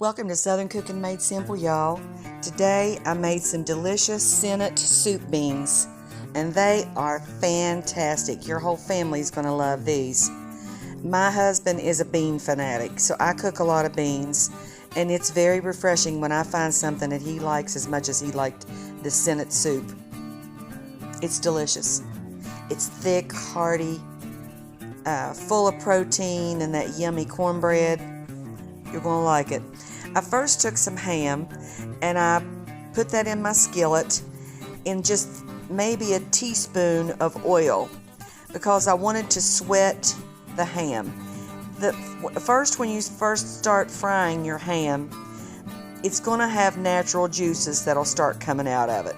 Welcome to Southern Cooking Made Simple, y'all. Today I made some delicious Senate soup beans, and they are fantastic. Your whole family's going to love these. My husband is a bean fanatic, so I cook a lot of beans, and it's very refreshing when I find something that he likes as much as he liked the Senate soup. It's delicious. It's thick, hearty, full of protein and that yummy cornbread. You're going to like it. I first took some ham and I put that in my skillet in just maybe a teaspoon of oil because I wanted to sweat the ham. When you first start frying your ham, it's going to have natural juices that'll start coming out of it.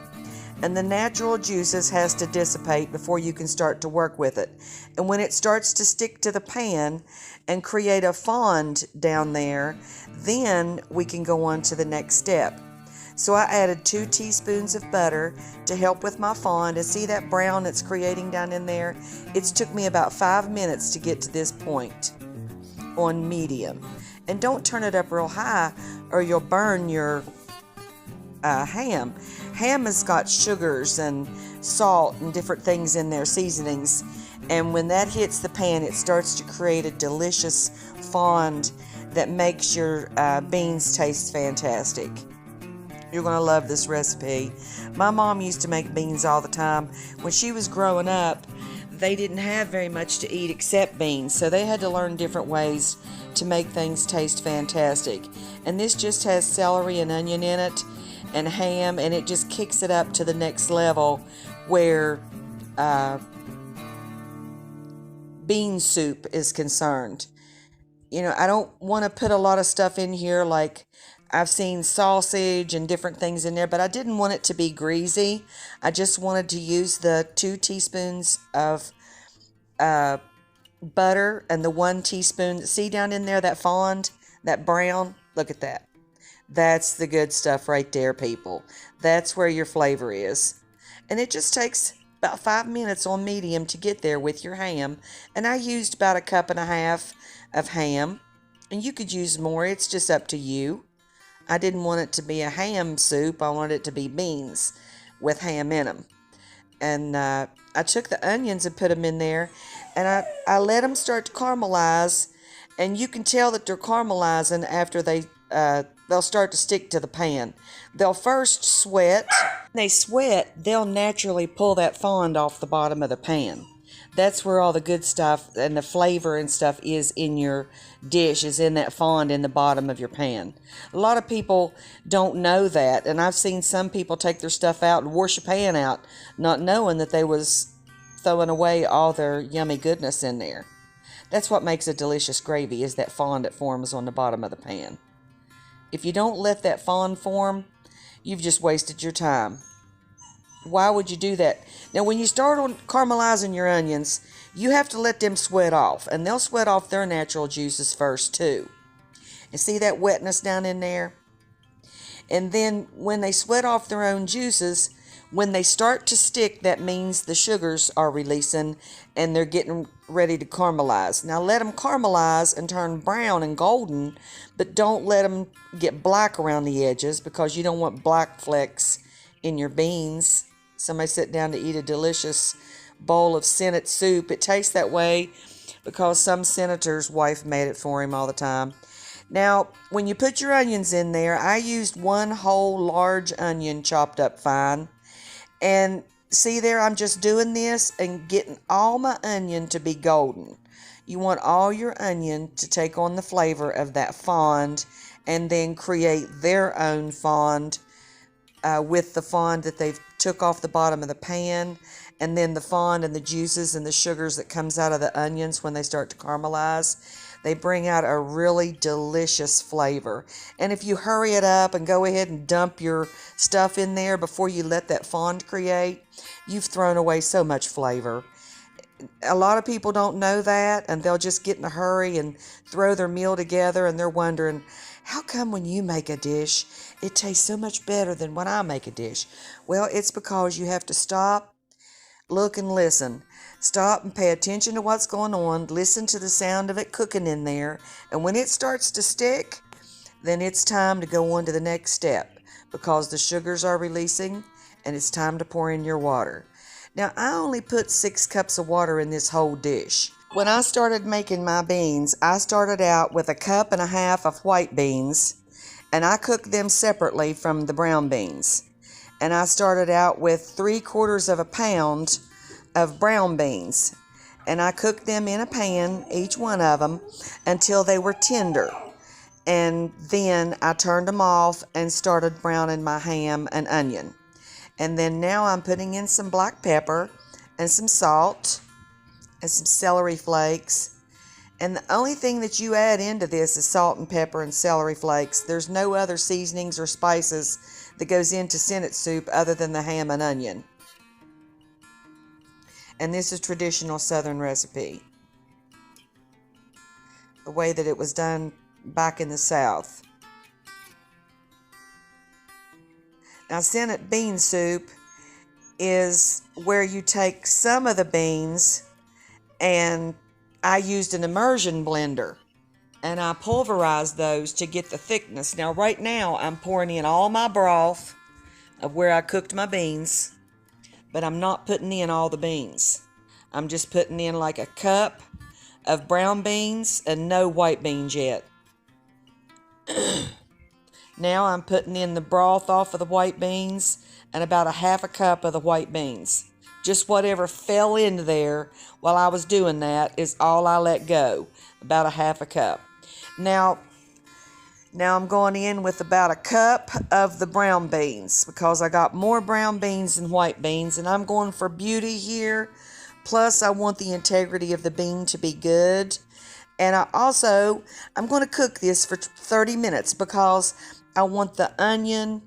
And the natural juices has to dissipate before you can start to work with it. And when it starts to stick to the pan and create a fond down there, then we can go on to the next step. So I added 2 teaspoons of butter to help with my fond. And see that brown that's creating down in there? It's took me about 5 minutes to get to this point on medium. And don't turn it up real high or you'll burn your ham. Ham has got sugars and salt and different things in there, seasonings. And when that hits the pan, it starts to create a delicious fond that makes your beans taste fantastic. You're going to love this recipe. My mom used to make beans all the time. When she was growing up, they didn't have very much to eat except beans, so they had to learn different ways to make things taste fantastic. And this just has celery and onion in it and ham, and it just kicks it up to the next level where bean soup is concerned. You know, I don't want to put a lot of stuff in here, like I've seen sausage and different things in there, but I didn't want it to be greasy. I just wanted to use the 2 teaspoons of butter and the 1 teaspoon. See down in there, that fond, that brown? Look at that. That's the good stuff right there, people. That's where your flavor is. And it just takes about 5 minutes on medium to get there with your ham. And I used about 1.5 cups of ham. And you could use more. It's just up to you. I didn't want it to be a ham soup. I wanted it to be beans with ham in them. And I took the onions and put them in there. And I let them start to caramelize. And you can tell that they're caramelizing after they'll start to stick to the pan. They'll first sweat. When they sweat, they'll naturally pull that fond off the bottom of the pan. That's where all the good stuff and the flavor and stuff is in your dish, is in that fond in the bottom of your pan. A lot of people don't know that, and I've seen some people take their stuff out and wash a pan out, not knowing that they was throwing away all their yummy goodness in there. That's what makes a delicious gravy, is that fond that forms on the bottom of the pan. If you don't let that fond form, you've just wasted your time. Why would you do that? Now, when you start on caramelizing your onions, you have to let them sweat off, and they'll sweat off their natural juices first too. And see that wetness down in there? And then when they sweat off their own juices, when they start to stick, that means the sugars are releasing and they're getting ready to caramelize. Now let them caramelize and turn brown and golden, but don't let them get black around the edges because you don't want black flecks in your beans. Somebody sit down to eat a delicious bowl of Senate soup. It tastes that way because some senator's wife made it for him all the time. Now, when you put your onions in there, I used 1 whole large onion chopped up fine. And see there, I'm just doing this and getting all my onion to be golden. You want all your onion to take on the flavor of that fond and then create their own fond with the fond that they've took off the bottom of the pan, and then the fond and the juices and the sugars that comes out of the onions when they start to caramelize. They bring out a really delicious flavor. And if you hurry it up and go ahead and dump your stuff in there before you let that fond create, you've thrown away so much flavor. A lot of people don't know that, and they'll just get in a hurry and throw their meal together, and they're wondering, how come when you make a dish, it tastes so much better than when I make a dish? Well, it's because you have to stop, look, and listen. Stop and pay attention to what's going on. Listen to the sound of it cooking in there. And when it starts to stick, then it's time to go on to the next step because the sugars are releasing and it's time to pour in your water. Now, I only put 6 cups of water in this whole dish. When I started making my beans, I started out with 1.5 cups of white beans, and I cooked them separately from the brown beans. And I started out with 3/4 pound of brown beans, and I cooked them in a pan, each one of them, until they were tender. And then I turned them off and started browning my ham and onion. And then now I'm putting in some black pepper and some salt and some celery flakes. And the only thing that you add into this is salt and pepper and celery flakes. There's no other seasonings or spices that goes into Senate soup other than the ham and onion. And this is traditional Southern recipe, the way that it was done back in the South. Now, Senate bean soup is where you take some of the beans, and I used an immersion blender, and I pulverized those to get the thickness. Now, right now, I'm pouring in all my broth of where I cooked my beans, but I'm not putting in all the beans. I'm just putting in like 1 cup of brown beans and no white beans yet. Now I'm putting in the broth off of the white beans and about 1/2 cup of the white beans. Just whatever fell into there while I was doing that is all I let go, about 1/2 cup. Now I'm going in with about 1 cup of the brown beans because I got more brown beans than white beans, and I'm going for beauty here. Plus, I want the integrity of the bean to be good. And I'm going to cook this for 30 minutes because I want the onion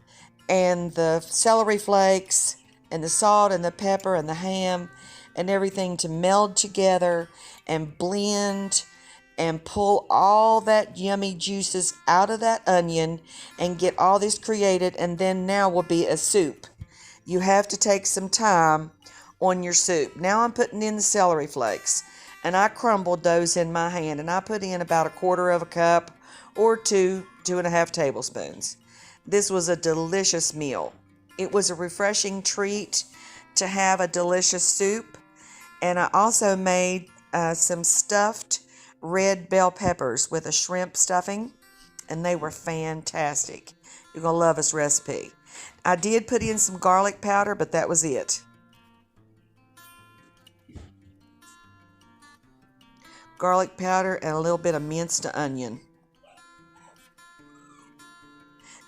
and the celery flakes and the salt and the pepper and the ham and everything to meld together and blend and pull all that yummy juices out of that onion and get all this created, and then now will be a soup. You have to take some time on your soup. Now I'm putting in the celery flakes, and I crumbled those in my hand, and I put in about 1/4 cup or 2.5 tablespoons. This was a delicious meal. It was a refreshing treat to have a delicious soup, and I also made some stuffed red bell peppers with a shrimp stuffing, and they were fantastic. You're going to love this recipe. I did put in some garlic powder, but that was it. Garlic powder and a little bit of minced onion.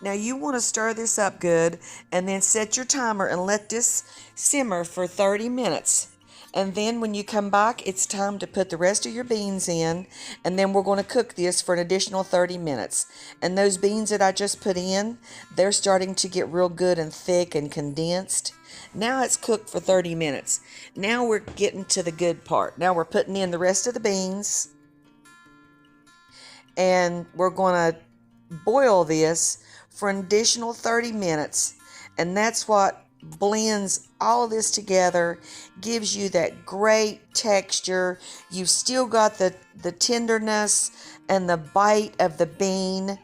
Now you want to stir this up good and then set your timer and let this simmer for 30 minutes. And then when you come back, it's time to put the rest of your beans in, and then we're going to cook this for an additional 30 minutes. And those beans that I just put in, they're starting to get real good and thick and condensed. Now it's cooked for 30 minutes. Now we're getting to the good part. Now we're putting in the rest of the beans, and we're going to boil this for an additional 30 minutes. And that's what blends all of this together, gives you that great texture. You've still got the tenderness and the bite of the bean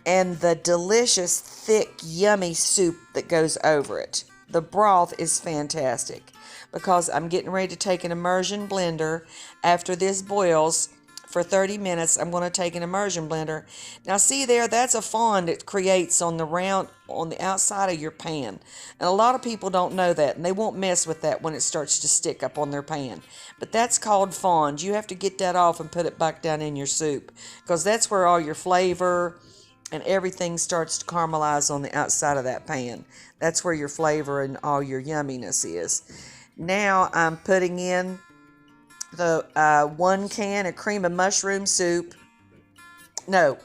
and the delicious, thick, yummy soup that goes over it. The broth is fantastic because I'm getting ready to take an immersion blender. After this boils for 30 minutes, I'm going to take an immersion blender. Now see there, that's a fond it creates on the outside of your pan. And a lot of people don't know that, and they won't mess with that when it starts to stick up on their pan. But that's called fond. You have to get that off and put it back down in your soup because that's where all your flavor and everything starts to caramelize on the outside of that pan. That's where your flavor and all your yumminess is. Now I'm putting in the 1 can of cream of mushroom soup. No,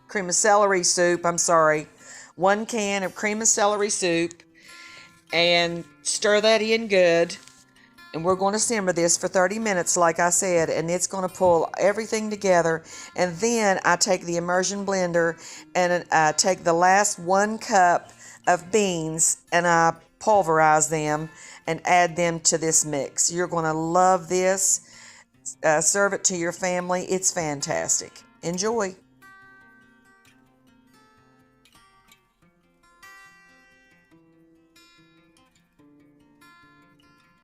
cream of celery soup, I'm sorry. 1 can of cream of celery soup, and stir that in good. And we're going to simmer this for 30 minutes, like I said, and it's going to pull everything together. And then I take the immersion blender and I take the last 1 cup of beans and I pulverize them and add them to this mix. You're going to love this. Serve it to your family. It's fantastic. Enjoy.